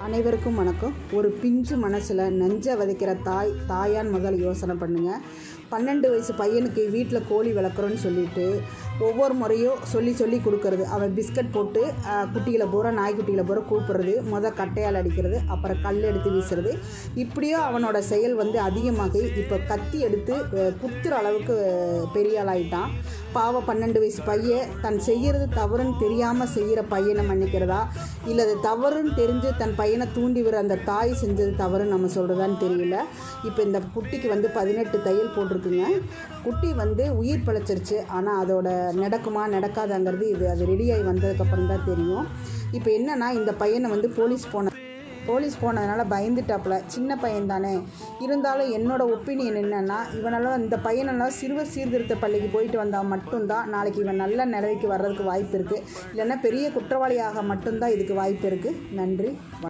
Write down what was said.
அனைவருக்கும் வணக்கம். ஒரு பிஞ்சு மனசில் நெஞ்சை விதைக்கிற தாயான்னு முதல்ல யோசனை பண்ணுங்கள். 12 வயசு பையனுக்கு வீட்டில் கோழி வளர்க்குறோன்னு சொல்லிட்டு ஒவ்வொரு முறையும் சொல்லி கொடுக்கறது. அவன் பிஸ்கட் போட்டு குட்டிகளை பூரா நாய்க்குட்டிகளை பூரா கூப்பிட்றது, கட்டையால் அடிக்கிறது, அப்புறம் கல் எடுத்து வீசுறது. இப்படியோ அவனோட செயல் அதிகமாகி இப்போ கத்தி எடுத்து குத்துற அளவுக்கு பெரிய ஆளாயிட்டான். பாவம் 12 வயசு பையன் தன் செய்கிறது தவறுன்னு தெரியாமல் செய்கிற பையனை மன்னிக்கிறதா, இல்லை அது தவறுன்னு தெரிஞ்சு தன் பையனை தூண்டி விடுற அந்த தாய் செஞ்சது தவறுன்னு நம்ம சொல்கிறதான்னு தெரியல. இப்போ இந்த குட்டிக்கு 18 தையல் போட்டிருக்குங்க. குட்டி உயிர் பிழைச்சிருச்சு. ஆனால் அதோட நடக்காதாங்கிறது அது ரெடியாகி வந்ததுக்கப்புறம் தான் தெரியும். இப்போ என்னென்னா, இந்த பையனை போலீஸ் போனதுனால பயந்துட்டாப்புல. சின்ன பையன் தானே, இருந்தாலும் என்னோடய ஒப்பீனியன் என்னென்னா, இந்த பையனெல்லாம் சிறுவர் சீர்திருத்த பள்ளிக்கு போயிட்டு வந்தால் மட்டும்தான் நாளைக்கு இவன் நல்ல நிலைக்கு வர்றதுக்கு வாய்ப்பு இருக்குது. இல்லைன்னா பெரிய குற்றவாளியாக மட்டும்தான் இதுக்கு வாய்ப்பு இருக்குது. நன்றி.